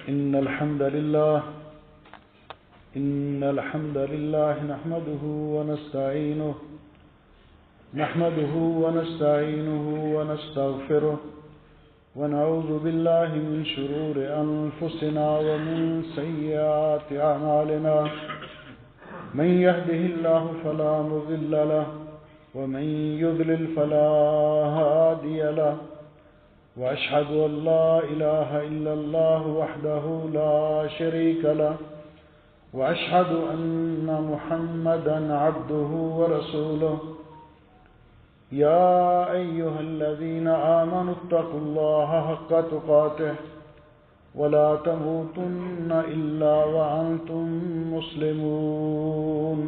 إن الحمد لله نحمده ونستعينه ونستغفره ونعوذ بالله من شرور أنفسنا ومن سيئات أعمالنا من يهده الله فلا مضل له ومن يضلل فلا هادي له وأشهد أن لا إله إلا الله وحده لا شريك له وأشهد أن محمدا عبده ورسوله يا أيها الذين آمنوا اتقوا الله حق تقاته ولا تموتن إلا وأنتم مسلمون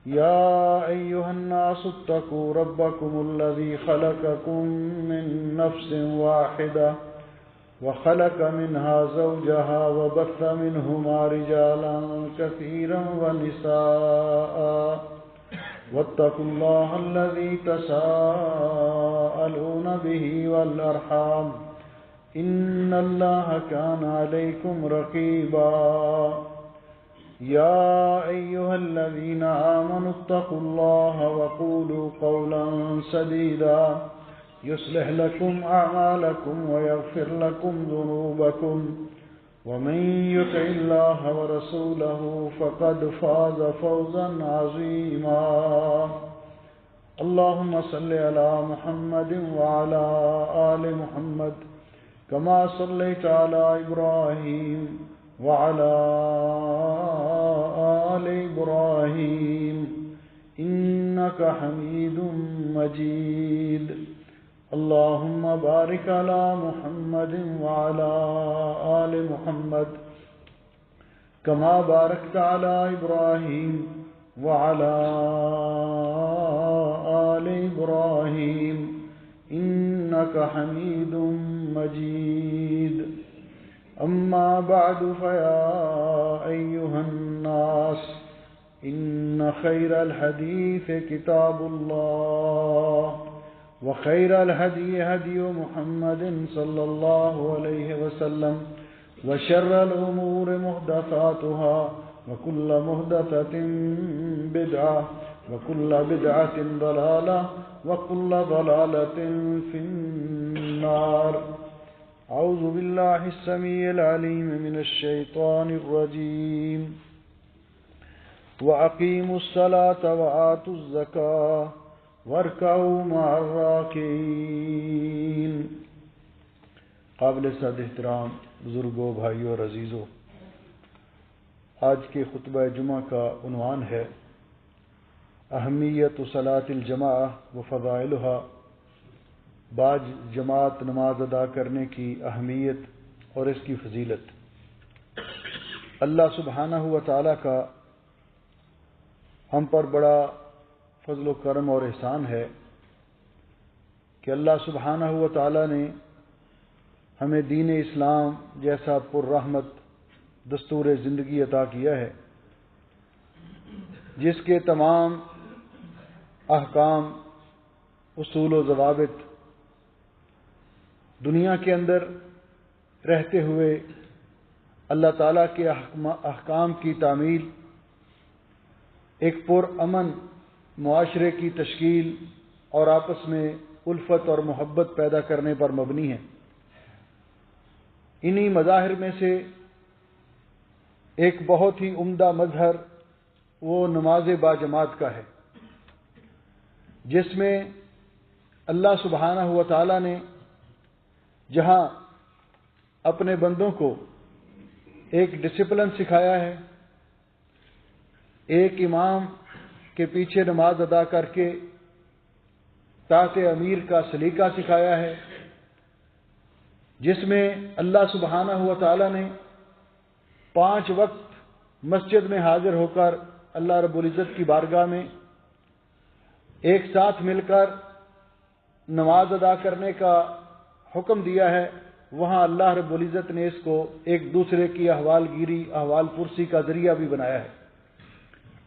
يا أيها الناس اتقوا ربكم الذي خلقكم من نفس واحدة وخلق منها زوجها وبث منهما رجالا كثيرا ونساء واتقوا الله الذي تساءلون به والأرحام إن الله كان عليكم رقيبا يا أيها الذين آمنوا اتقوا الله وقولوا قولا سديدا يصلح لكم أعمالكم ويغفر لكم ذنوبكم ومن يطع الله ورسوله فقد فاز فوزا عظيما اللهم صل على محمد وعلى آل محمد كما صليت على إبراهيم وعلى آل إبراهيم إنك حميد مجيد اللهم بارك على محمد وعلى آل محمد كما باركت على إبراهيم وعلى آل إبراهيم إنك حميد مجيد أما بعد فيا أيها الناس إن خير الحديث كتاب الله وخير الهدي هدي محمد صلى الله عليه وسلم وشر الأمور محدثاتها وكل محدثة بدعة وكل بدعة ضلالة وكل ضلالة في النار أعوذ بالله السميع العليم من الشيطان الرجيم وأقيموا الصلاة وآتوا الزكاة واركعوا مع الراكعين۔ قابل صد احترام بزرگوں، بھائیوں اور عزیزوں، آج کے خطبہ جمعہ کا عنوان ہے اہمیت صلاۃ الجماعہ و فضائلها، باج جماعت نماز ادا کرنے کی اہمیت اور اس کی فضیلت۔ اللہ سبحانہ و تعالیٰ کا ہم پر بڑا فضل و کرم اور احسان ہے کہ اللہ سبحانہ و تعالیٰ نے ہمیں دین اسلام جیسا پر رحمت دستور زندگی عطا کیا ہے، جس کے تمام احکام، اصول و ضوابط دنیا کے اندر رہتے ہوئے اللہ تعالیٰ کے احکام کی تعمیل، ایک پر امن معاشرے کی تشکیل اور آپس میں الفت اور محبت پیدا کرنے پر مبنی ہے۔ انہی مظاہر میں سے ایک بہت ہی عمدہ مظہر وہ نماز باجماعت کا ہے، جس میں اللہ سبحانہ و تعالیٰ نے جہاں اپنے بندوں کو ایک ڈسپلن سکھایا ہے، ایک امام کے پیچھے نماز ادا کر کے تحت امیر کا سلیقہ سکھایا ہے، جس میں اللہ سبحانہ و تعالیٰ نے 5 وقت مسجد میں حاضر ہو کر اللہ رب العزت کی بارگاہ میں ایک ساتھ مل کر نماز ادا کرنے کا حکم دیا ہے، وہاں اللہ رب العزت نے اس کو ایک دوسرے کی احوال گیری، احوال پرسی کا ذریعہ بھی بنایا ہے۔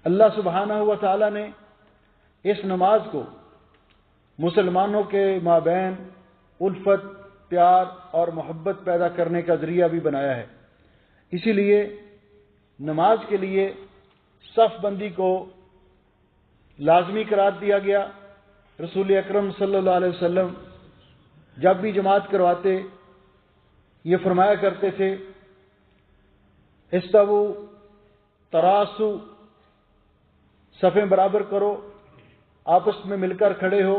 اللہ سبحانہ و تعالیٰ نے اس نماز کو مسلمانوں کے مابین الفت پیار اور محبت پیدا کرنے کا ذریعہ بھی بنایا ہے۔ اسی لیے نماز کے لیے صف بندی کو لازمی قرار دیا گیا۔ رسول اکرم صلی اللہ علیہ وسلم جب بھی جماعت کرواتے یہ فرمایا کرتے تھے، استووا تراسو، صفیں برابر کرو، آپس میں مل کر کھڑے ہو،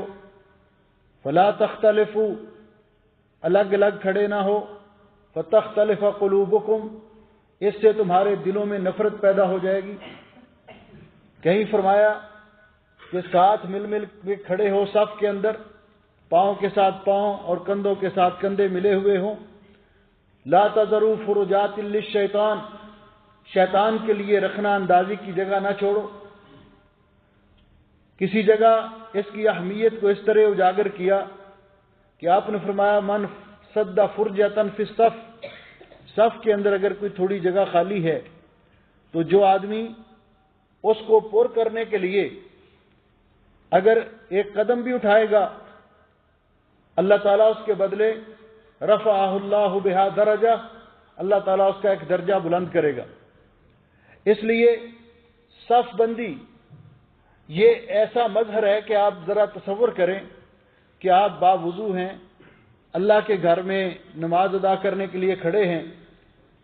فلا تختلفوا، الگ الگ کھڑے نہ ہو، فتختلف قلوبکم، اس سے تمہارے دلوں میں نفرت پیدا ہو جائے گی۔ کہیں فرمایا کہ ساتھ مل مل کے کھڑے ہو صف کے اندر، پاؤں کے ساتھ پاؤں اور کندھوں کے ساتھ کندھے ملے ہوئے ہوں۔ لا تذروا فرجات للشیطان، شیطان کے لیے رکھنا اندازی کی جگہ نہ چھوڑو۔ کسی جگہ اس کی اہمیت کو اس طرح اجاگر کیا کہ آپ نے فرمایا من سد فرجۃ فی الصف، صف کے اندر اگر کوئی تھوڑی جگہ خالی ہے تو جو آدمی اس کو پر کرنے کے لیے اگر ایک قدم بھی اٹھائے گا، اللہ تعالیٰ اس کے بدلے رفعہ اللہ بہا درجہ، اللہ تعالیٰ اس کا ایک درجہ بلند کرے گا۔ اس لیے صف بندی یہ ایسا مظہر ہے کہ آپ ذرا تصور کریں کہ آپ باوضو ہیں، اللہ کے گھر میں نماز ادا کرنے کے لیے کھڑے ہیں،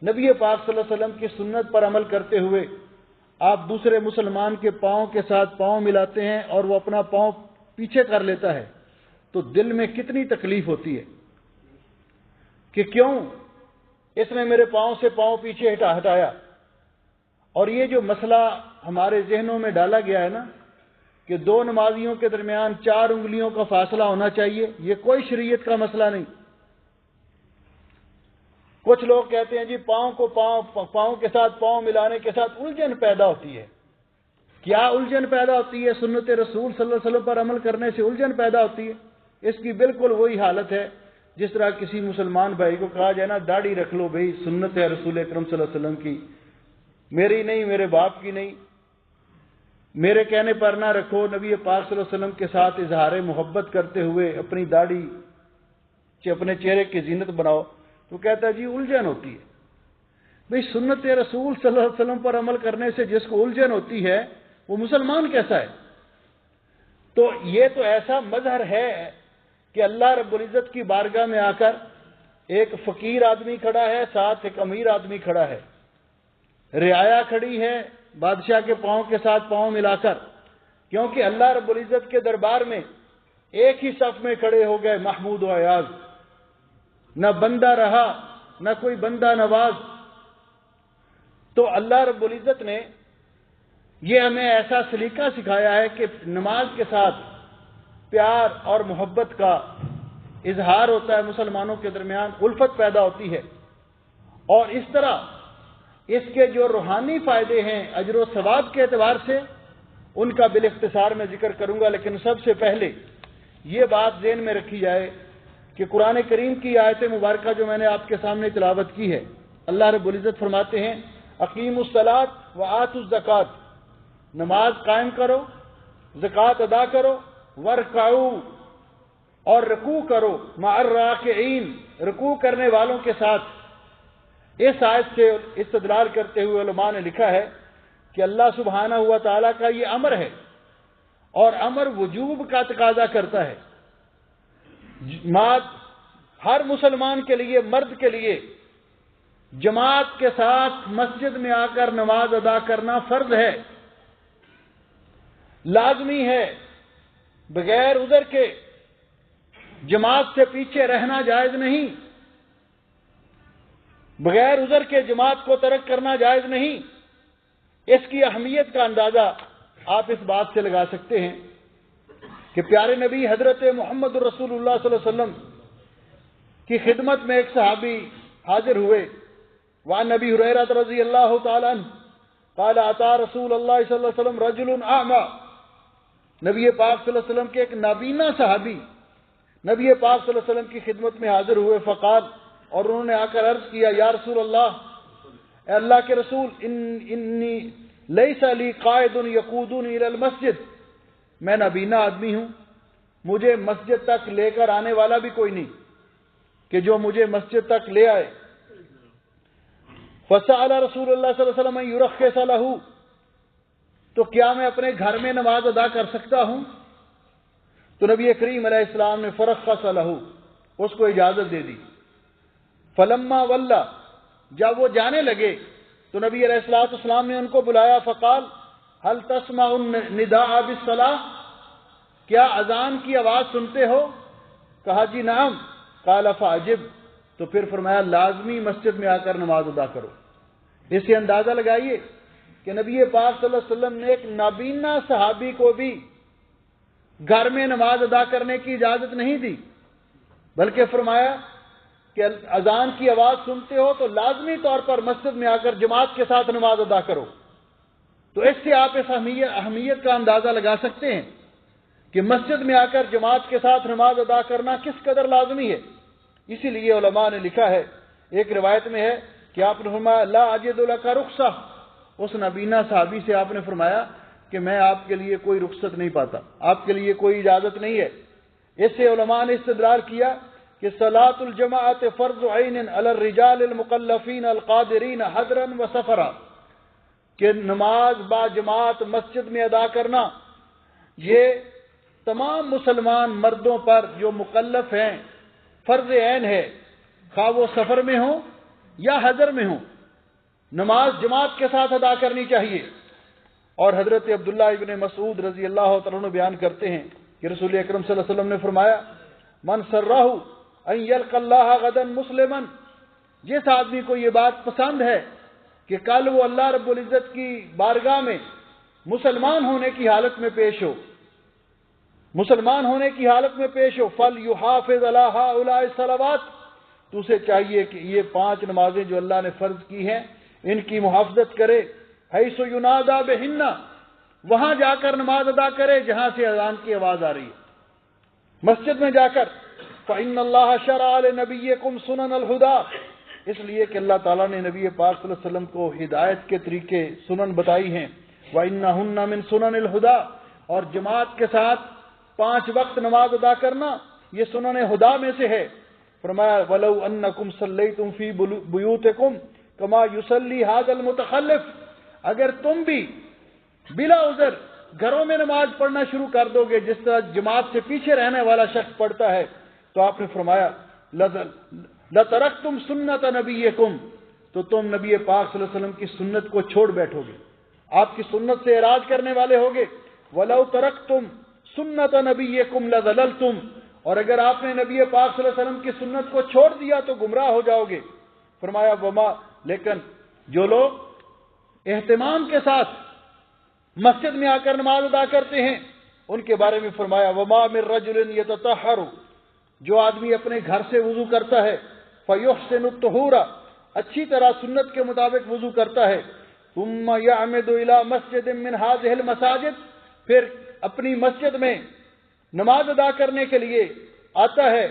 نبی پاک صلی اللہ علیہ وسلم کی سنت پر عمل کرتے ہوئے آپ دوسرے مسلمان کے پاؤں کے ساتھ پاؤں ملاتے ہیں اور وہ اپنا پاؤں پیچھے کر لیتا ہے، تو دل میں کتنی تکلیف ہوتی ہے کہ کیوں اس نے میرے پاؤں سے پاؤں پیچھے ہٹایا۔ اور یہ جو مسئلہ ہمارے ذہنوں میں ڈالا گیا ہے نا کہ دو نمازیوں کے درمیان 4 انگلیوں کا فاصلہ ہونا چاہیے، یہ کوئی شریعت کا مسئلہ نہیں۔ کچھ لوگ کہتے ہیں جی پاؤں کے ساتھ پاؤں ملانے کے ساتھ الجھن پیدا ہوتی ہے۔ کیا الجھن پیدا ہوتی ہے؟ سنت رسول صلی اللہ علیہ وسلم پر عمل کرنے سے الجھن پیدا ہوتی ہے؟ اس کی بالکل وہی حالت ہے جس طرح کسی مسلمان بھائی کو کہا جائے نا داڑھی رکھ لو بھائی، سنت ہے رسول اکرم صلی اللہ علیہ وسلم کی، میری نہیں، میرے باپ کی نہیں، میرے کہنے پر نہ رکھو۔ نبی پاک صلی اللہ علیہ وسلم کے ساتھ اظہار محبت کرتے ہوئے اپنی داڑھی اپنے چہرے کی زینت بناؤ، تو کہتا ہے جی الجھن ہوتی ہے۔ بھئی سنت رسول صلی اللہ علیہ وسلم پر عمل کرنے سے جس کو الجھن ہوتی ہے وہ مسلمان کیسا ہے؟ تو یہ تو ایسا مظہر ہے کہ اللہ رب العزت کی بارگاہ میں آ کر ایک فقیر آدمی کھڑا ہے، ساتھ ایک امیر آدمی کھڑا ہے، رعایا کھڑی ہے بادشاہ کے پاؤں کے ساتھ پاؤں ملا کر، کیونکہ اللہ رب العزت کے دربار میں ایک ہی صف میں کھڑے ہو گئے محمود و ایاز، نہ بندہ رہا نہ کوئی بندہ نواز۔ تو اللہ رب العزت نے یہ ہمیں ایسا سلیقہ سکھایا ہے کہ نماز کے ساتھ پیار اور محبت کا اظہار ہوتا ہے، مسلمانوں کے درمیان الفت پیدا ہوتی ہے، اور اس طرح اس کے جو روحانی فائدے ہیں اجر و ثواب کے اعتبار سے ان کا بالاختصار میں ذکر کروں گا۔ لیکن سب سے پہلے یہ بات ذہن میں رکھی جائے کہ قرآن کریم کی آیت مبارکہ جو میں نے آپ کے سامنے تلاوت کی ہے، اللہ رب العزت فرماتے ہیں اقیموا الصلاۃ وآتوا الزکوٰۃ، نماز قائم کرو، زکوٰۃ ادا کرو، ورکعوا، اور رکوع کرو، مع الراکعین، رکوع کرنے والوں کے ساتھ۔ اس آیت سے استدلال کرتے ہوئے علماء نے لکھا ہے کہ اللہ سبحانہ ہوا تعالیٰ کا یہ امر ہے، اور امر وجوب کا تقاضا کرتا ہے۔ ہر مسلمان کے لیے، مرد کے لیے جماعت کے ساتھ مسجد میں آ کر نماز ادا کرنا فرض ہے، لازمی ہے، بغیر عذر کے جماعت سے پیچھے رہنا جائز نہیں، بغیر عذر کے جماعت کو ترک کرنا جائز نہیں۔ اس کی اہمیت کا اندازہ آپ اس بات سے لگا سکتے ہیں کہ پیارے نبی حضرت محمد رسول اللہ صلی اللہ علیہ وسلم کی خدمت میں ایک صحابی حاضر ہوئے، وعن نبی ہریرہ رضی اللہ تعالی عنہ قال اتى رسول اللہ صلی اللہ علیہ وسلم رجل اعمى، نبی پاک صلی اللہ علیہ وسلم کے ایک نابینا صحابی نبی پاک صلی اللہ علیہ وسلم کی خدمت میں حاضر ہوئے، فقال، اور انہوں نے آ کر عرض کیا، یا رسول اللہ، اے اللہ کے رسول، انی لیس لی قائد یقودنی الی المسجد، میں نابینا آدمی ہوں، مجھے مسجد تک لے کر آنے والا بھی کوئی نہیں۔ کہ جو مجھے مسجد تک لے آئے۔ فسأل رسول اللہ صلی اللہ علیہ وسلم یرخص لہ، تو کیا میں اپنے گھر میں نماز ادا کر سکتا ہوں؟ تو نبی کریم علیہ السلام نے فرخص لہ، اس کو اجازت دے دی۔ فلما ولا، جب وہ جانے لگے تو نبی علیہ السلام نے ان کو بلایا، فقال هل تسمع النداء بالصلاة، کیا اذان کی آواز سنتے ہو؟ کہا جی نعم۔ قال فاجب، تو پھر فرمایا لازمی مسجد میں آ کر نماز ادا کرو۔ اس سے اندازہ لگائیے کہ نبی پاک صلی اللہ علیہ وسلم نے ایک نابینا صحابی کو بھی گھر میں نماز ادا کرنے کی اجازت نہیں دی، بلکہ فرمایا کہ اذان کی آواز سنتے ہو تو لازمی طور پر مسجد میں آ کر جماعت کے ساتھ نماز ادا کرو۔ تو اس سے آپ اس اہمیت کا اندازہ لگا سکتے ہیں کہ مسجد میں آ کر جماعت کے ساتھ نماز ادا کرنا کس قدر لازمی ہے۔ اسی لیے علماء نے لکھا ہے، ایک روایت میں ہے کہ آپ نے فرمایا لا اجد لک رخصہ، اس نابینا صحابی سے آپ نے فرمایا کہ میں آپ کے لیے کوئی رخصت نہیں پاتا، آپ کے لیے کوئی اجازت نہیں ہے۔ اس سے علماء نے استدلال کیا کہ صلاۃ الجماعت فرض عین علی الرجال المکلفین القادرین حضرا و سفرا، کہ نماز با جماعت مسجد میں ادا کرنا یہ تمام مسلمان مردوں پر جو مکلف ہیں فرض عین ہے، خواہ وہ سفر میں ہوں یا حضر میں ہوں، نماز جماعت کے ساتھ ادا کرنی چاہیے۔ اور حضرت عبداللہ ابن مسعود رضی اللہ تعالیٰ عنہ بیان کرتے ہیں کہ رسول اکرم صلی اللہ علیہ وسلم نے فرمایا من سرہ ان یلقى اللہ غدا مسلما، جس آدمی کو یہ بات پسند ہے کہ کل وہ اللہ رب العزت کی بارگاہ میں مسلمان ہونے کی حالت میں پیش ہو، مسلمان ہونے کی حالت میں پیش ہو، فَلْيُحَافِظْ عَلَىٰ هَٰؤُلَاءِ الصَّلَوَاتِ، تو اسے چاہیے کہ یہ 5 نمازیں جو اللہ نے فرض کی ہیں ان کی محافظت کرے، حَيْثُ يُنَادَىٰ بِهِنَّ، وہاں جا کر نماز ادا کرے جہاں سے اذان کی آواز آ رہی ہے، مسجد میں جا کر۔ فَإِنَّ اللَّهَ شَرَعَ لِنَبِيِّكُمْ سُنَنَ الْهُدَىٰ، اس لیے کہ اللہ تعالیٰ نے نبی پاک صلی اللہ علیہ وسلم کو ہدایت کے طریقے سنن بتائی ہیں۔ وَإِنَّهُنَّ مِن سُنَنِ الْهُدَىٰ، اور جماعت کے ساتھ 5 وقت نماز ادا کرنا یہ سنن ہدا میں سے ہے۔ فرمایا وَلَوْ أَنَّكُمْ صَلَّيْتُمْ فِي بُيُوتِكُمْ كَمَا يُصَلِّي هَٰذَا الْمُتَخَلِّفُ، اگر تم بھی بلا عذر گھروں میں نماز پڑھنا شروع کر دو گے جس طرح جماعت سے پیچھے رہنے والا شخص پڑھتا ہے، تو آپ نے فرمایا لَتَرَكْتُمْ سُنَّةَ نَبِيِّكُمْ، تو تم نبی پاک صلی اللہ علیہ وسلم کی سنت کو چھوڑ بیٹھو گے، آپ کی سنت سے اعراض کرنے والے ہوگے۔ وَلَوْ تَرَكْتُمْ سُنَّةَ نَبِيِّكُمْ لَضَلَلْتُمْ، اور اگر آپ نے نبی پاک صلی اللہ علیہ وسلم کی سنت کو چھوڑ دیا تو گمراہ ہو جاؤ گے۔ فرمایا وما، لیکن جو لوگ اہتمام کے ساتھ مسجد میں آ کر نماز ادا کرتے ہیں ان کے بارے میں فرمایا وما من رجل یتطہر، جو آدمی اپنے گھر سے وضو کرتا ہے، فیحسن الطہور، اچھی طرح سنت کے مطابق وضو کرتا ہے، ثم یعمد الی مسجد من هذه المساجد، پھر اپنی مسجد میں نماز ادا کرنے کے لیے آتا ہے،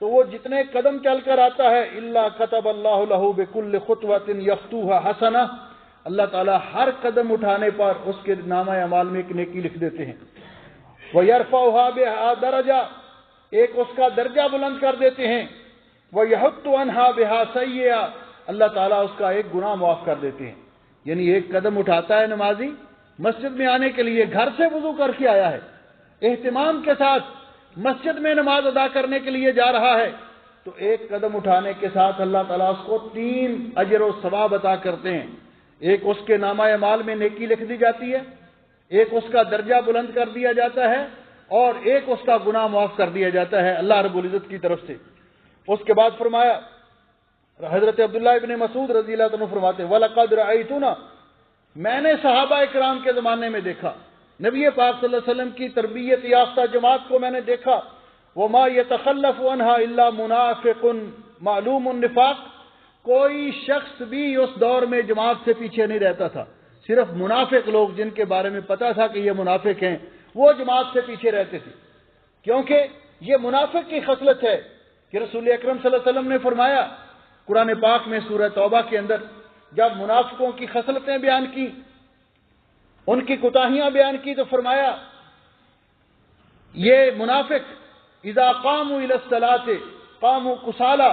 تو وہ جتنے قدم چل کر آتا ہے الا كتب اللہ له بكل خطوۃ یخطوها حسنہ، اللہ تعالیٰ ہر قدم اٹھانے پر اس کے نامہ اعمال میں ایک نیکی لکھ دیتے ہیں۔ وَيَرْفَعُهَا بِهَا دَرَجَةً، ایک اس کا درجہ بلند کر دیتے ہیں۔ وَيَحُطُّ عَنْهَا بِهَا سَيِّئَةً، اللہ تعالیٰ اس کا ایک گناہ معاف کر دیتے ہیں۔ یعنی ایک قدم اٹھاتا ہے نمازی مسجد میں آنے کے لیے، گھر سے وضو کر کے آیا ہے، اہتمام کے ساتھ مسجد میں نماز ادا کرنے کے لیے جا رہا ہے، تو ایک قدم اٹھانے کے ساتھ اللہ تعالیٰ اس کو 3 اجر و ثواب عطا کرتے ہیں۔ ایک اس کے نامہ اعمال میں نیکی لکھ دی جاتی ہے، ایک اس کا درجہ بلند کر دیا جاتا ہے، اور ایک اس کا گناہ معاف کر دیا جاتا ہے اللہ رب العزت کی طرف سے۔ اس کے بعد فرمایا حضرت عبداللہ ابن مسعود رضی اللہ عنہ فرماتے ہیں وَلَقَدْ رَأَيْتُنَا، میں نے صحابہ اکرام کے زمانے میں دیکھا، نبی پاک صلی اللہ علیہ وسلم کی تربیت یافتہ جماعت کو میں نے دیکھا، وَمَا يَتَخَلَّفُ عَنْهَا إِلَّا مُنَافِقٌ مَعْلُومُ النِّفَاقِ، کوئی شخص بھی اس دور میں جماعت سے پیچھے نہیں رہتا تھا، صرف منافق لوگ جن کے بارے میں پتا تھا کہ یہ منافق ہیں وہ جماعت سے پیچھے رہتے تھے، کیونکہ یہ منافق کی خصلت ہے کہ رسول اکرم صلی اللہ علیہ وسلم نے فرمایا قرآن پاک میں سورہ توبہ کے اندر جب منافقوں کی خصلتیں بیان کی، ان کی کوتاہیاں بیان کی، تو فرمایا یہ منافق اذا قاموا الى الصلاۃ قاموا کسالى،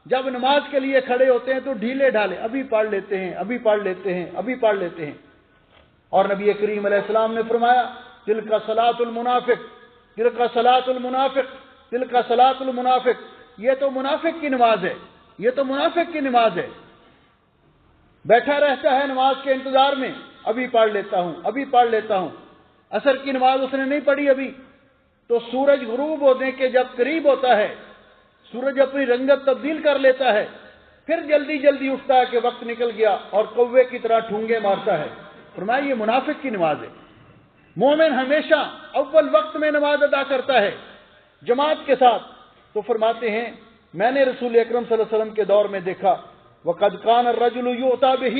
جب نماز کے لیے کھڑے ہوتے ہیں تو ڈھیلے ڈھالے، ابھی پڑھ لیتے ہیں، ابھی پڑھ لیتے ہیں، ابھی پڑھ لیتے ہیں۔ اور نبی کریم علیہ السلام نے فرمایا تلک صلاۃ المنافق، تلک صلاۃ المنافق، تلک صلاۃ المنافق، یہ تو منافق کی نماز ہے، یہ تو منافق کی نماز ہے۔ بیٹھا رہتا ہے نماز کے انتظار میں، ابھی پڑھ لیتا ہوں، ابھی پڑھ لیتا ہوں۔ عصر کی نماز اس نے نہیں پڑھی ابھی، تو سورج غروب ہونے کے جب قریب ہوتا ہے، سورج اپنی رنگت تبدیل کر لیتا ہے، پھر جلدی جلدی اٹھتا ہے کہ وقت نکل گیا اور کوے کی طرح ٹھونگے مارتا ہے۔ فرمایا یہ منافق کی نماز ہے۔ مومن ہمیشہ اول وقت میں نماز ادا کرتا ہے جماعت کے ساتھ۔ تو فرماتے ہیں میں نے رسول اکرم صلی اللہ علیہ وسلم کے دور میں دیکھا وَقَدْ كَانَ الرَّجُلُ يُؤْتَى بِهِ،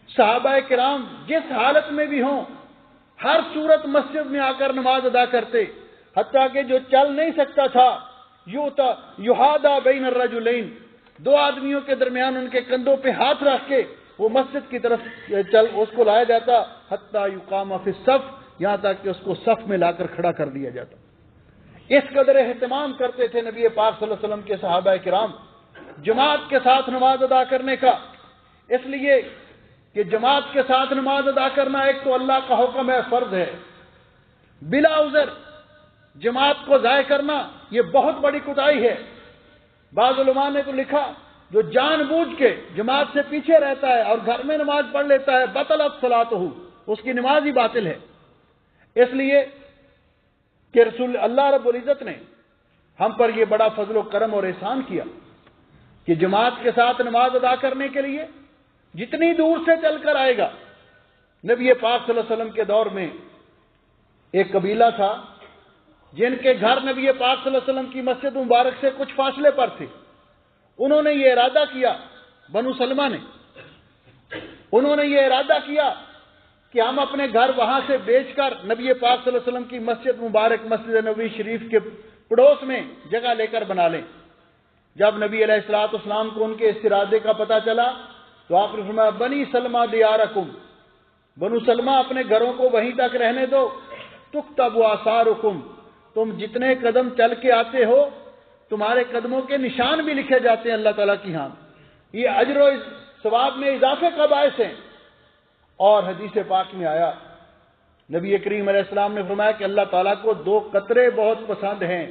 صحابہ کرام جس حالت میں بھی ہوں ہر صورت مسجد میں آ کر نماز ادا کرتے، حتیٰ کہ جو چل نہیں سکتا تھا یحادا بین الرجلین، دو آدمیوں کے درمیان ان کے کندھوں پہ ہاتھ رکھ کے وہ مسجد کی طرف اس کو لایا جاتا، حتیٰ یقام فی الصف، یہاں تک کہ اس کو صف میں لا کر کھڑا کر دیا جاتا۔ اس قدر اہتمام کرتے تھے نبی پاک صلی اللہ علیہ وسلم کے صحابہ کرام جماعت کے ساتھ نماز ادا کرنے کا، اس لیے کہ جماعت کے ساتھ نماز ادا کرنا ایک تو اللہ کا حکم ہے، فرض ہے، بلا عذر جماعت کو ضائع کرنا یہ بہت بڑی کوتاہی ہے۔ بعض علماء نے تو لکھا جو جان بوجھ کے جماعت سے پیچھے رہتا ہے اور گھر میں نماز پڑھ لیتا ہے بطلت صلاتہ، اس کی نماز ہی باطل ہے۔ اس لیے کہ رسول اللہ رب العزت نے ہم پر یہ بڑا فضل و کرم اور احسان کیا کہ جماعت کے ساتھ نماز ادا کرنے کے لیے جتنی دور سے چل کر آئے گا۔ نبی پاک صلی اللہ علیہ وسلم کے دور میں ایک قبیلہ تھا جن کے گھر نبی پاک صلی اللہ علیہ وسلم کی مسجد مبارک سے کچھ فاصلے پر تھے۔ انہوں نے یہ ارادہ کیا، بنو سلمہ نے، انہوں نے یہ ارادہ کیا کہ ہم اپنے گھر وہاں سے بیچ کر نبی پاک صلی اللہ علیہ وسلم کی مسجد مبارک مسجد نبوی شریف کے پڑوس میں جگہ لے کر بنا لیں۔ جب نبی علیہ الصلوۃ والسلام کو ان کے اس ارادے کا پتہ چلا تو آپ نے فرمایا بنی سلمہ دیارکم، بنو سلمہ اپنے گھروں کو وہیں تک رہنے دو، تکتب آثارکم، تم جتنے قدم چل کے آتے ہو تمہارے قدموں کے نشان بھی لکھے جاتے ہیں اللہ تعالیٰ کی ہاں، یہ اجر و ثواب میں اضافے کا باعث ہیں۔ اور حدیث پاک میں آیا نبی کریم علیہ السلام نے فرمایا کہ اللہ تعالیٰ کو دو قطرے بہت پسند ہیں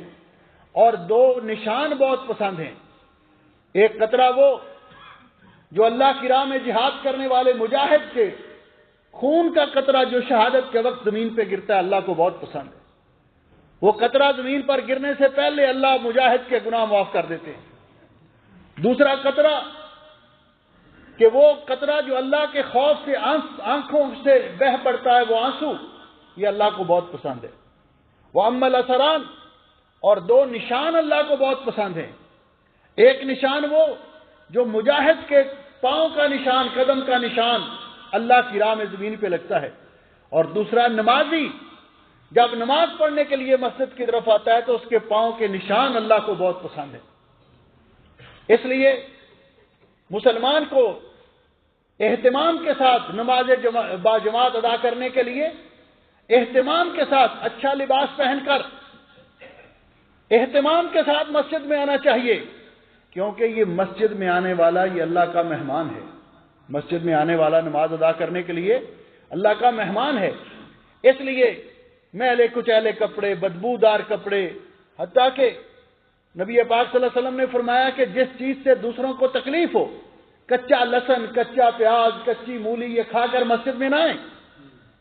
اور دو نشان بہت پسند ہیں۔ ایک قطرہ وہ جو اللہ کی راہ میں جہاد کرنے والے مجاہد کے خون کا قطرہ جو شہادت کے وقت زمین پہ گرتا ہے، اللہ کو بہت پسند ہے۔ وہ قطرہ زمین پر گرنے سے پہلے اللہ مجاہد کے گناہ معاف کر دیتے ہیں۔ دوسرا قطرہ کہ وہ قطرہ جو اللہ کے خوف سے آنکھوں سے بہہ پڑتا ہے، وہ آنسو، یہ اللہ کو بہت پسند ہے۔ وَأَمَّا الْأَثَرَانِ، اور دو نشان اللہ کو بہت پسند ہیں۔ ایک نشان وہ جو مجاہد کے پاؤں کا نشان، قدم کا نشان اللہ کی راہ میں زمین پہ لگتا ہے، اور دوسرا نمازی جب نماز پڑھنے کے لیے مسجد کی طرف آتا ہے تو اس کے پاؤں کے نشان اللہ کو بہت پسند ہے۔ اس لیے مسلمان کو اہتمام کے ساتھ نماز باجماعت ادا کرنے کے لیے اہتمام کے ساتھ اچھا لباس پہن کر اہتمام کے ساتھ مسجد میں آنا چاہیے، کیونکہ یہ مسجد میں آنے والا یہ اللہ کا مہمان ہے۔ مسجد میں آنے والا نماز ادا کرنے کے لیے اللہ کا مہمان ہے۔ اس لیے میلے کچیلے کپڑے، بدبودار کپڑے، حتیٰ کہ نبی پاک صلی اللہ علیہ وسلم نے فرمایا کہ جس چیز سے دوسروں کو تکلیف ہو، کچا لہسن، کچا پیاز، کچی مولی، یہ کھا کر مسجد میں نہ آئیں،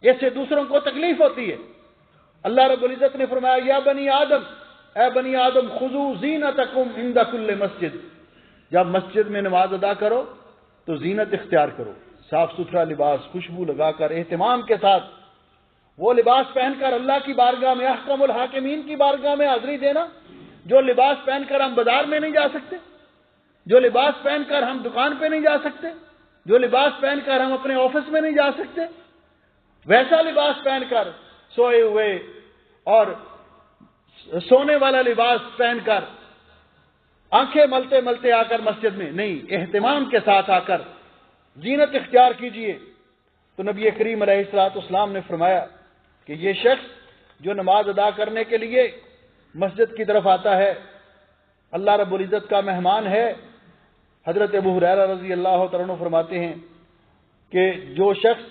اس سے دوسروں کو تکلیف ہوتی ہے۔ اللہ رب العزت نے فرمایا یا بنی آدم، اے بنی آدم خذوا زینتکم عند کل مسجد، جب مسجد میں نماز ادا کرو تو زینت اختیار کرو، صاف ستھرا لباس، خوشبو لگا کر اہتمام کے ساتھ وہ لباس پہن کر اللہ کی بارگاہ میں، احکم الحاکمین کی بارگاہ میں حاضری دینا، جو لباس پہن کر ہم بازار میں نہیں جا سکتے، جو لباس پہن کر ہم دکان پہ نہیں جا سکتے، جو لباس پہن کر ہم اپنے آفس میں نہیں جا سکتے، ویسا لباس پہن کر سوئے ہوئے اور سونے والا لباس پہن کر آنکھیں ملتے ملتے آ کر مسجد میں نہیں، اہتمام کے ساتھ آ کر زینت اختیار کیجئے۔ تو نبی کریم علیہ الصلوۃ والسلام نے فرمایا کہ یہ شخص جو نماز ادا کرنے کے لیے مسجد کی طرف آتا ہے اللہ رب العزت کا مہمان ہے۔ حضرت ابو ہریرہ رضی اللہ تعالیٰ عنہ فرماتے ہیں کہ جو شخص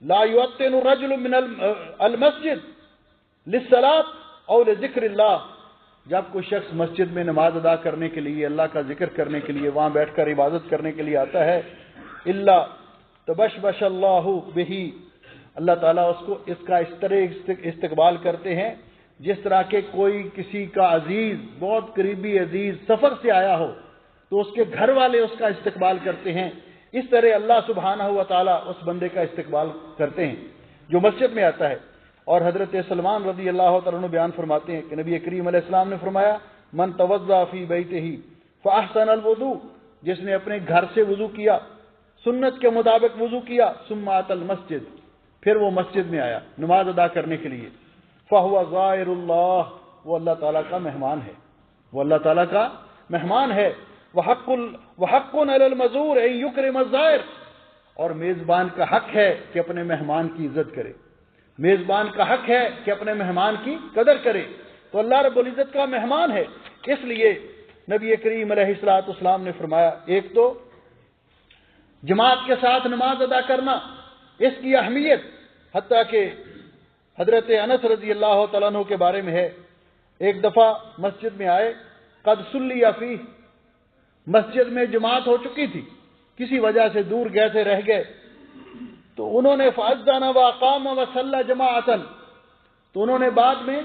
لا یؤتن الرجل من المسجد للصلاۃ او لذکر اللہ، جب کوئی شخص مسجد میں نماز ادا کرنے کے لیے، اللہ کا ذکر کرنے کے لیے، وہاں بیٹھ کر عبادت کرنے کے لیے آتا ہے، الا تبشبش اللہ بہ، اللہ تعالیٰ اس کا اس طرح استقبال کرتے ہیں جس طرح کہ کوئی کسی کا عزیز، بہت قریبی عزیز سفر سے آیا ہو تو اس کے گھر والے اس کا استقبال کرتے ہیں، اس طرح اللہ سبحانہ و تعالیٰ اس بندے کا استقبال کرتے ہیں جو مسجد میں آتا ہے۔ اور حضرت سلمان رضی اللہ تعالیٰ عنہ بیان فرماتے ہیں کہ نبی کریم علیہ السلام نے فرمایا، من توضأ فی بیتہ فاحسن الوضوء، جس نے اپنے گھر سے وضو کیا، سنت کے مطابق وضو کیا، ثم اتى المسجد، پھر وہ مسجد میں آیا نماز ادا کرنے کے لیے، فهو زائر اللہ، وہ اللہ تعالیٰ کا مہمان ہے، وہ اللہ تعالیٰ کا مہمان ہے۔ وحق علی المزور ان یکرم الزائر، اور میزبان کا حق ہے کہ اپنے مہمان کی عزت کرے، میزبان کا حق ہے کہ اپنے مہمان کی قدر کرے۔ تو اللہ رب العزت کا مہمان ہے، اس لیے نبی کریم علیہ الصلوۃ والسلام نے فرمایا، ایک تو جماعت کے ساتھ نماز ادا کرنا، اس کی اہمیت حتیٰ کہ حضرت انس رضی اللہ تعالیٰ عنہ کے بارے میں ہے، ایک دفعہ مسجد میں آئے، قد صلی فیہ، مسجد میں جماعت ہو چکی تھی، کسی وجہ سے دور گئے تھے، رہ گئے، تو انہوں نے فاذن واقام وصلی جماعۃ، تو انہوں نے بعد میں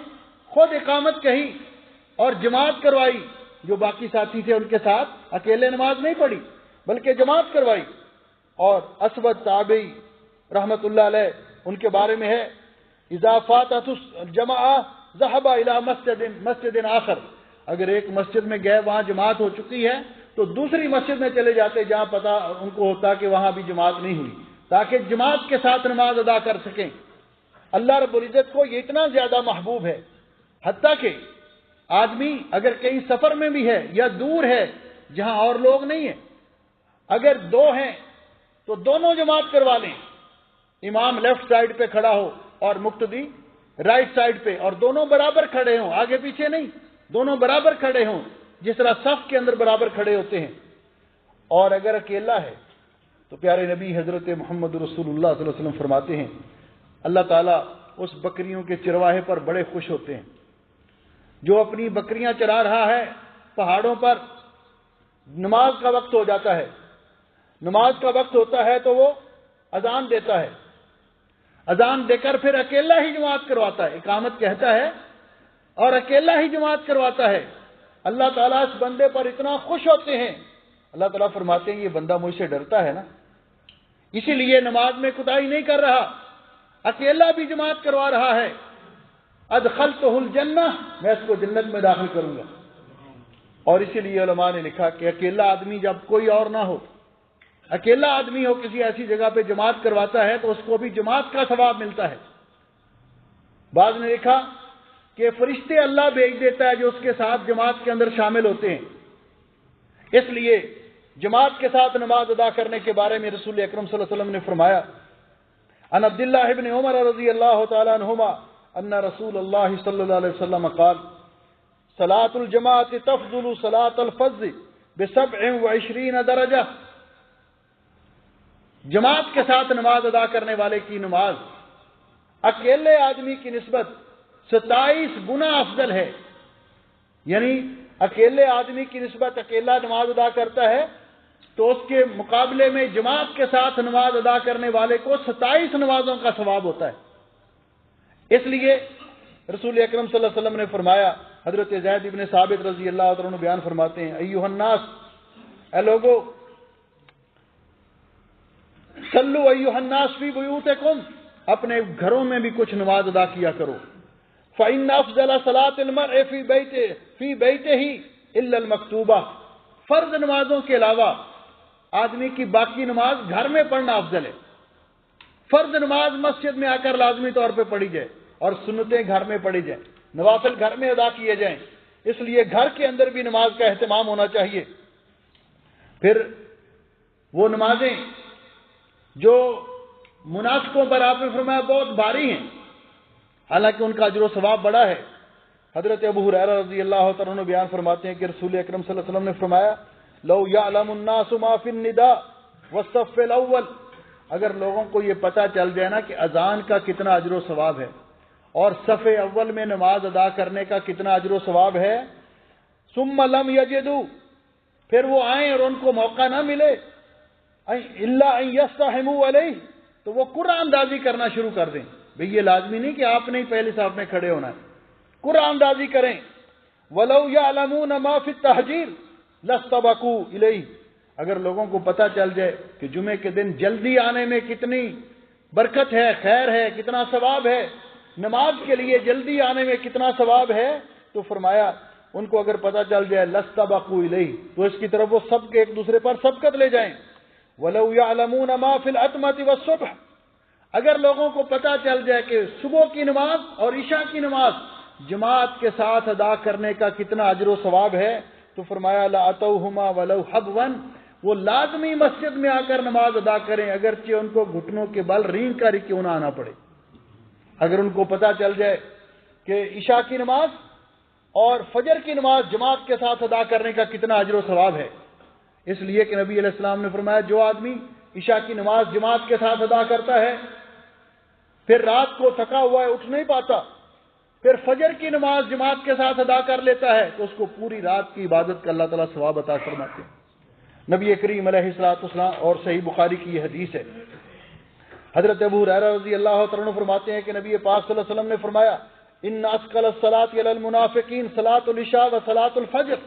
خود اقامت کہی اور جماعت کروائی، جو باقی ساتھی تھے ان کے ساتھ اکیلے نماز نہیں پڑھی بلکہ جماعت کروائی۔ اور اسود تابعی رحمت اللہ علیہ، ان کے بارے میں ہے، اذا فاتت الجماعہ ذهب الى مسجد آخر، اگر ایک مسجد میں گئے وہاں جماعت ہو چکی ہے تو دوسری مسجد میں چلے جاتے جہاں پتہ ان کو ہوتا کہ وہاں بھی جماعت نہیں ہوئی، تاکہ جماعت کے ساتھ نماز ادا کر سکیں۔ اللہ رب العزت کو یہ اتنا زیادہ محبوب ہے، حتیٰ کہ آدمی اگر کہیں سفر میں بھی ہے یا دور ہے جہاں اور لوگ نہیں ہیں، اگر دو ہیں تو دونوں جماعت کروا لیں، امام لیفٹ سائڈ پہ کھڑا ہو اور مقتدی رائٹ سائڈ پہ، اور دونوں برابر کھڑے ہوں، آگے پیچھے نہیں، دونوں برابر کھڑے ہوں، جس طرح صف کے اندر برابر کھڑے ہوتے ہیں۔ اور اگر اکیلا ہے تو پیارے نبی حضرت محمد رسول اللہ صلی اللہ علیہ وسلم فرماتے ہیں، اللہ تعالیٰ اس بکریوں کے چرواہے پر بڑے خوش ہوتے ہیں جو اپنی بکریاں چرا رہا ہے پہاڑوں پر، نماز کا وقت ہو جاتا ہے، نماز کا وقت ہوتا ہے تو وہ اذان دیتا ہے، اذان دے کر پھر اکیلا ہی جماعت کرواتا ہے، اقامت کہتا ہے اور اکیلا ہی جماعت کرواتا ہے۔ اللہ تعالیٰ اس بندے پر اتنا خوش ہوتے ہیں، اللہ تعالیٰ فرماتے ہیں یہ بندہ مجھ سے ڈرتا ہے نا، اسی لیے نماز میں کوتاہی نہیں کر رہا، اکیلا بھی جماعت کروا رہا ہے، ادخلتہ الجنہ، میں اس کو جنت میں داخل کروں گا۔ اور اسی لیے علماء نے لکھا کہ اکیلا آدمی جب کوئی اور نہ ہو، اکیلا آدمی ہو کسی ایسی جگہ پہ جماعت کرواتا ہے تو اس کو بھی جماعت کا ثواب ملتا ہے۔ بعض نے لکھا کہ فرشتے اللہ بھیج دیتا ہے جو اس کے ساتھ جماعت کے اندر شامل ہوتے ہیں۔ اس لیے جماعت کے ساتھ نماز ادا کرنے کے بارے میں رسول اکرم صلی اللہ علیہ وسلم نے فرمایا، عن عبداللہ ابن عمر رضی اللہ تعالی عنہما ان رسول اللہ صلی اللہ علیہ وسلم قال صلاة الجماعت تفضل صلاة الفض ب27 درجہ، جماعت کے ساتھ نماز ادا کرنے والے کی نماز اکیلے آدمی کی نسبت 27 گنا افضل ہے، یعنی اکیلے آدمی کی نسبت اکیلا نماز ادا کرتا ہے تو اس کے مقابلے میں جماعت کے ساتھ نماز ادا کرنے والے کو 27 نمازوں کا ثواب ہوتا ہے۔ اس لیے رسول اکرم صلی اللہ علیہ وسلم نے فرمایا، حضرت زید ابن ثابت رضی اللہ عنہ بیان فرماتے ہیں، ایھا الناس، اے لوگو، صلو ایھا الناس فی بیوتکم، اپنے گھروں میں بھی کچھ نماز ادا کیا کرو، فإن افضل صلاة المرء فی بیتہ الا المکتوبہ، فرض نمازوں کے علاوہ آدمی کی باقی نماز گھر میں پڑھنا افضل ہے۔ فرض نماز مسجد میں آ کر لازمی طور پہ پڑھی جائے اور سنتیں گھر میں پڑھی جائیں، نوافل گھر میں ادا کیے جائیں، اس لیے گھر کے اندر بھی نماز کا اہتمام ہونا چاہیے۔ پھر وہ نمازیں جو منافقوں پر آپ نے فرمایا بہت بھاری ہیں، حالانکہ ان کا اجر و ثواب بڑا ہے۔ حضرت ابو ہریرہ رضی اللہ تعالیٰ عنہ بیان فرماتے ہیں کہ رسول اکرم صلی اللہ علیہ وسلم نے فرمایا لو یعلم الناس ما فی النداء والصف الاول، اگر لوگوں کو یہ پتہ چل جائے نا کہ اذان کا کتنا اجر و ثواب ہے اور صف اول میں نماز ادا کرنے کا کتنا اجر و ثواب ہے، ثم لم یجدوا، پھر وہ آئیں اور ان کو موقع نہ ملے، الا ان یستحموا علیہ، تو وہ قرآن اندازی کرنا شروع کر دیں. بھئی یہ لازمی نہیں کہ آپ نے ہی پہلے صف میں کھڑے ہونا ہے، قرآن اندازی کریں. وَلَوْ يَعْلَمُونَ مَا فِي التَّحْجِيرِ لَاسْتَبَقُوا إِلَيْهِ، اگر لوگوں کو پتہ چل جائے کہ جمعے کے دن جلدی آنے میں کتنی برکت ہے، خیر ہے، کتنا ثواب ہے، نماز کے لیے جلدی آنے میں کتنا ثواب ہے، تو فرمایا ان کو اگر پتہ چل جائے لَاسْتَبَقُوا إِلَيْهِ، تو اس کی طرف وہ سب کے ایک دوسرے پر سبقت لے جائیں. وَلَوْ يَعْلَمُونَ مَا فِي الْعَتْمَةِ وَالصُّبْحِ، اگر لوگوں کو پتہ چل جائے کہ صبح کی نماز اور عشاء کی نماز جماعت کے ساتھ ادا کرنے کا کتنا اجر و ثواب ہے، تو فرمایا لَأَتَوْهُمَا وَلَوْ حَبْوًا، وہ لازمی مسجد میں آ کر نماز ادا کریں اگرچہ ان کو گھٹنوں کے بل رینگ کر ہی کیوں نہ آنا پڑے. اگر ان کو پتہ چل جائے کہ عشاء کی نماز اور فجر کی نماز جماعت کے ساتھ ادا کرنے کا کتنا اجر و ثواب ہے، اس لیے کہ نبی علیہ السلام نے فرمایا جو آدمی عشاء کی نماز جماعت کے ساتھ ادا کرتا ہے پھر رات کو تھکا ہوا ہے اٹھ نہیں پاتا، پھر فجر کی نماز جماعت کے ساتھ ادا کر لیتا ہے، تو اس کو پوری رات کی عبادت کا اللہ تعالیٰ ثواب عطا فرماتے ہیں. نبی کریم علیہ الصلوۃ والسلام، اور صحیح بخاری کی یہ حدیث ہے. حضرت ابو ہریرہ رضی اللہ تعالیٰ عنہ فرماتے ہیں کہ نبی پاک صلی اللہ علیہ وسلم نے فرمایا ان اثقل الصلاۃ علی المنافقین صلاۃ العشاء و صلاۃ الفجر،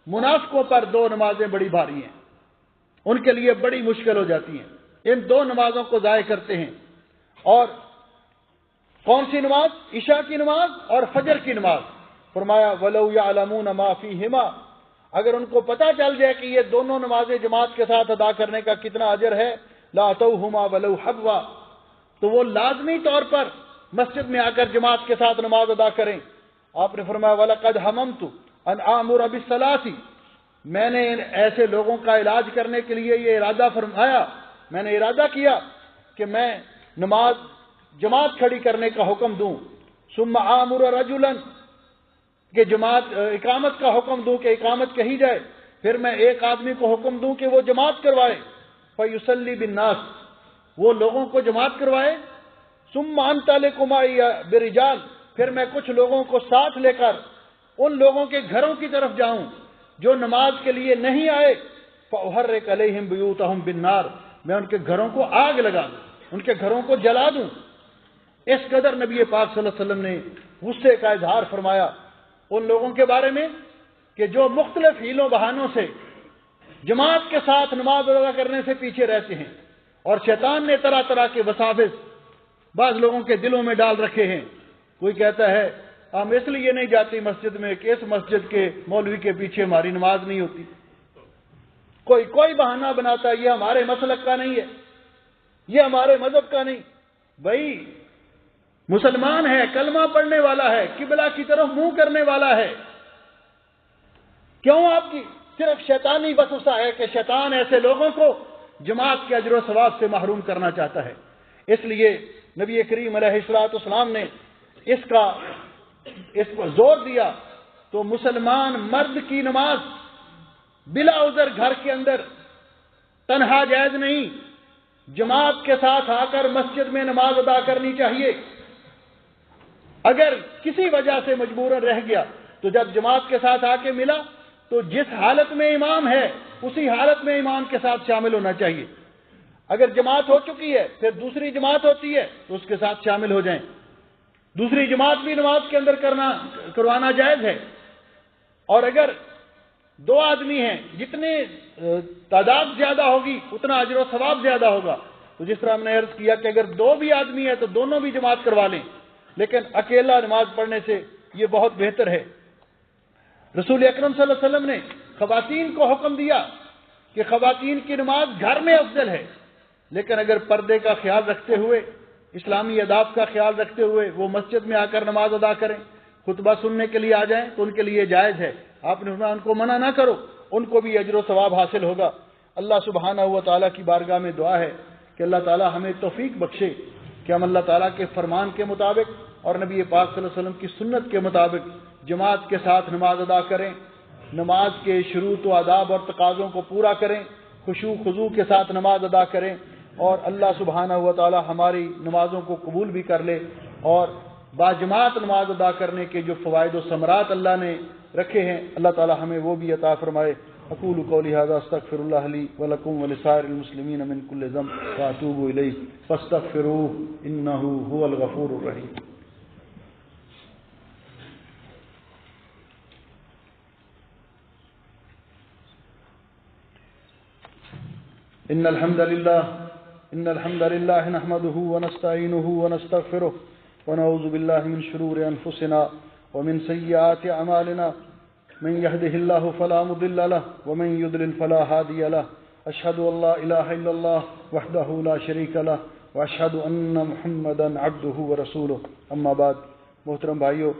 منافقوں پر دو نمازیں بڑی بھاری ہیں، ان کے لیے بڑی مشکل ہو جاتی ہیں، ان دو نمازوں کو ضائع کرتے ہیں. اور کون سی نماز؟ عشاء کی نماز اور فجر کی نماز. فرمایا وَلَوْ يَعْلَمُونَ مَا فِيهِمَا، اگر ان کو پتہ چل جائے کہ یہ دونوں نمازیں جماعت کے ساتھ ادا کرنے کا کتنا اجر ہے، لَأَتَوْهُمَا وَلَوْ حَبْوًا، تو وہ لازمی طور پر مسجد میں آ کر جماعت کے ساتھ نماز ادا کریں. آپ نے فرمایا وَلَقَدْ حَمَمْتُ أَنْ آمُرَ بِالصَّلَاةِ، میں نے ایسے لوگوں کا علاج کرنے کے لیے یہ ارادہ فرمایا، میں نے ارادہ کیا کہ میں نماز جماعت کھڑی کرنے کا حکم دوں. ثم آمر رجلا، کہ جماعت اقامت کا حکم دوں کہ اقامت کہی جائے، پھر میں ایک آدمی کو حکم دوں کہ وہ جماعت کروائے. فیصلی بالناس، وہ لوگوں کو جماعت کروائے. ثم انطلق معی برجال، پھر میں کچھ لوگوں کو ساتھ لے کر ان لوگوں کے گھروں کی طرف جاؤں جو نماز کے لیے نہیں آئے. فاحرق علیہم بیوتہم بالنار، میں ان کے گھروں کو آگ لگا دوں، ان کے گھروں کو جلا دوں. اس قدر نبی پاک صلی اللہ علیہ وسلم نے غصے کا اظہار فرمایا ان لوگوں کے بارے میں کہ جو مختلف ہیلوں بہانوں سے جماعت کے ساتھ نماز ادا کرنے سے پیچھے رہتے ہیں، اور شیطان نے طرح طرح کے وساوس بعض لوگوں کے دلوں میں ڈال رکھے ہیں. کوئی کہتا ہے ہم اس لیے نہیں جاتی مسجد میں کہ اس مسجد کے مولوی کے پیچھے ہماری نماز نہیں ہوتی. کوئی بہانہ بناتا ہے یہ ہمارے مسلک کا نہیں ہے، یہ ہمارے مذہب کا نہیں. بھائی مسلمان ہے، کلمہ پڑھنے والا ہے، قبلہ کی طرف منہ کرنے والا ہے، کیوں آپ کی صرف شیطانی وسوسہ ہے کہ شیطان ایسے لوگوں کو جماعت کے اجر و ثواب سے محروم کرنا چاہتا ہے. اس لیے نبی کریم علیہ الصلوۃ والسلام نے اس پر زور دیا. تو مسلمان مرد کی نماز بلا عذر گھر کے اندر تنہا جائز نہیں، جماعت کے ساتھ آ کر مسجد میں نماز ادا کرنی چاہیے. اگر کسی وجہ سے مجبوراً رہ گیا تو جب جماعت کے ساتھ آ کے ملا تو جس حالت میں امام ہے اسی حالت میں امام کے ساتھ شامل ہونا چاہیے. اگر جماعت ہو چکی ہے پھر دوسری جماعت ہوتی ہے تو اس کے ساتھ شامل ہو جائیں. دوسری جماعت بھی نماز کے اندر کروانا جائز ہے. اور اگر دو آدمی ہیں جتنے تعداد زیادہ ہوگی اتنا اجر و ثواب زیادہ ہوگا. تو جس طرح ہم نے عرض کیا کہ اگر دو بھی آدمی ہیں تو دونوں بھی جماعت کروا لیں، لیکن اکیلا نماز پڑھنے سے یہ بہت بہتر ہے. رسول اکرم صلی اللہ علیہ وسلم نے خواتین کو حکم دیا کہ خواتین کی نماز گھر میں افضل ہے، لیکن اگر پردے کا خیال رکھتے ہوئے، اسلامی آداب کا خیال رکھتے ہوئے وہ مسجد میں آ کر نماز ادا کریں، خطبہ سننے کے لیے آ جائیں تو ان کے لیے جائز ہے. آپ نے فرمایا ان کو منع نہ کرو، ان کو بھی اجر و ثواب حاصل ہوگا. اللہ سبحانہ و تعالیٰ کی بارگاہ میں دعا ہے کہ اللہ تعالیٰ ہمیں توفیق بخشے کہ ہم اللہ تعالیٰ کے فرمان کے مطابق اور نبی پاک صلی اللہ علیہ وسلم کی سنت کے مطابق جماعت کے ساتھ نماز ادا کریں، نماز کے شروط و آداب اور تقاضوں کو پورا کریں، خشوع خضوع کے ساتھ نماز ادا کریں، اور اللہ سبحانہ و تعالی ہماری نمازوں کو قبول بھی کر لے، اور باجماعت نماز ادا کرنے کے جو فوائد و ثمرات اللہ نے رکھے ہیں اللہ تعالی ہمیں وہ بھی عطا فرمائے۔ اقول قولی ھذا استغفر اللہ لی ولکم ولسائر المسلمین من کل ذنب واتوب الیہ فاستغفروہ انہ ھو الغفور الرحیم۔ ان الحمد للہ نحمده ونستعینه ونستغفره ونعوذ باللہ من شرور انفسنا ومن سیئات اعمالنا من يهده الله فلا مضل له ومن يضلل فلا هادي له اشهد ان لا اله الا الله وحده لا شريك له واشهد ان محمدا عبده ورسوله اما بعد۔ محترم بھائیو،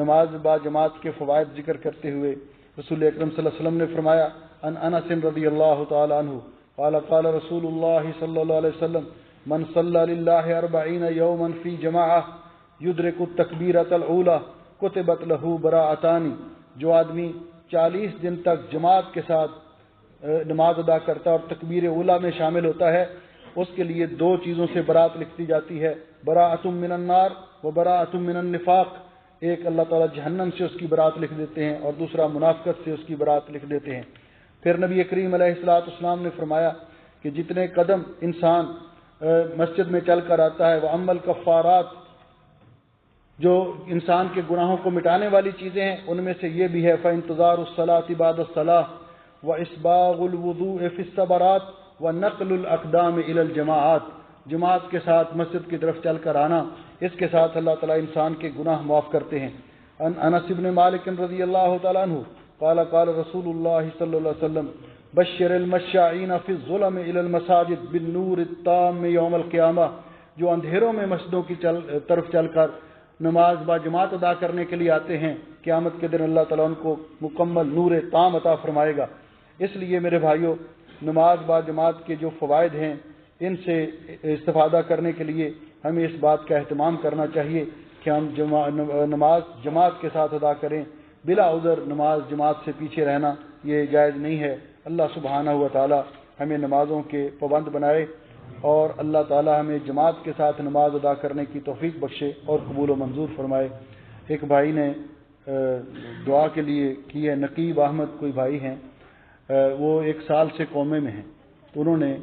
نماز با جماعت کے فوائد ذکر کرتے ہوئے رسول اکرم صلی اللہ علیہ وسلم نے فرمایا، ان انس رضی اللہ تعالی عنہ قال قال رسول اللہ صلی اللہ علیہ وسلم من صلى لله 40 يوما في جماعة يدرك التكبيرة الأولى كتبت له براءتان۔ جو آدمی 40 دن تک جماعت کے ساتھ نماز ادا کرتا ہے اور تکبیر اولا میں شامل ہوتا ہے، اس کے لیے 2 چیزوں سے برات لکھی جاتی ہے، براءۃ من النار و براءۃ من النفاق۔ ایک اللہ تعالیٰ جہنم سے اس کی برات لکھ دیتے ہیں اور دوسرا منافقت سے اس کی برات لکھ دیتے ہیں۔ پھر نبی کریم علیہ الصلوۃ والسلام نے فرمایا کہ جتنے قدم انسان مسجد میں چل کر آتا ہے، وہ عمل کفارات، جو انسان کے گناہوں کو مٹانے والی چیزیں ہیں، ان میں سے یہ بھی ہے فانتظار الصلاۃ بعد الصلاۃ واسباغ الوضوء فی الصبرات ونقل الاقدام الی الجماعات۔ جماعت کے ساتھ مسجد کی طرف چل کر آنا، اس کے ساتھ اللہ تعالیٰ انسان کے گناہ معاف کرتے ہیں۔ انس بن مالک رضی اللہ تعالیٰ عنہ قال قال رسول اللہ صلی اللہ علیہ وسلم بشر المشائین فی الظلم الی المساجد بالنور التام یوم القیامہ۔ جو اندھیروں میں مسجدوں کی طرف چل کر نماز با جماعت ادا کرنے کے لیے آتے ہیں، قیامت کے دن اللہ تعالیٰ ان کو مکمل نور تام عطا فرمائے گا۔ اس لیے میرے بھائیوں، نماز با جماعت کے جو فوائد ہیں، ان سے استفادہ کرنے کے لیے ہمیں اس بات کا اہتمام کرنا چاہیے کہ ہم نماز جماعت کے ساتھ ادا کریں۔ بلا عذر نماز جماعت سے پیچھے رہنا یہ جائز نہیں ہے۔ اللہ سبحانہ و تعالی ہمیں نمازوں کے پابند بنائے، اور اللہ تعالی ہمیں جماعت کے ساتھ نماز ادا کرنے کی توفیق بخشے اور قبول و منظور فرمائے۔ ایک بھائی نے دعا کے لیے کی ہے، نقیب احمد کوئی بھائی ہیں، وہ 1 سال سے کومے میں ہیں، تو انہوں نے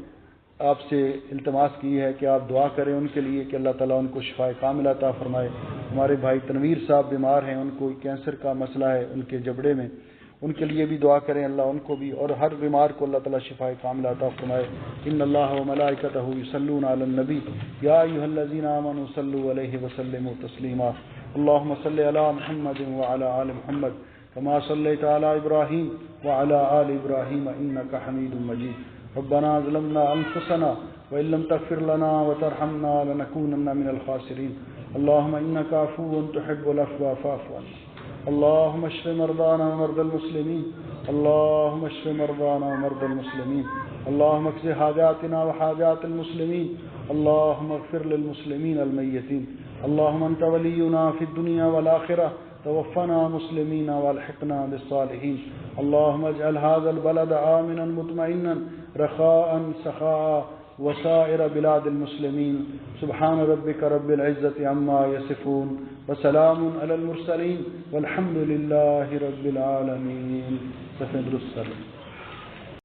آپ سے التماس کی ہے کہ آپ دعا کریں ان کے لیے کہ اللہ تعالیٰ ان کو شفائے کاملہ عطا فرمائے۔ ہمارے بھائی تنویر صاحب بیمار ہیں، ان کو کینسر کا مسئلہ ہے ان کے جبڑے میں، ان کے لیے بھی دعا کریں، اللہ ان کو بھی اور ہر بیمار کو اللہ تعالیٰ شفائے کاملہ عطا فرمائے۔ ان اللہ و ملائکتہ یصلون علی النبی یا ایھا الذین آمنوا صلوا علیہ وسلموا تسلیما۔ اللهم صل علی محمد وعلی آل محمد كما صلیت علی ابراہیم وعلی آل ابراہیم انک حمید مجید۔ ربنا ظلمنا انفسنا وان لم تغفر لنا وترحمنا لنكونن من الخاسرین۔ اللهم انک عفو تحب العفو فاعف عنا۔ اللهم اشف مرضانا ومرضى المسلمين، اللهم اشف مرضانا ومرضى المسلمين، اللهم اقض حاجاتنا وحاجات المسلمين، اللهم اغفر للمسلمين الميتين، اللهم انت ولينا في الدنيا والآخرة، توفنا مسلمين والحقنا بالصالحين، اللهم اجعل هذا البلد آمنا مطمئنا رخاء سخاء وسائر بلاد المسلمين۔ سبحان ربك رب العزة عما يصفون وسلام على المرسلين والحمد لله رب العالمين۔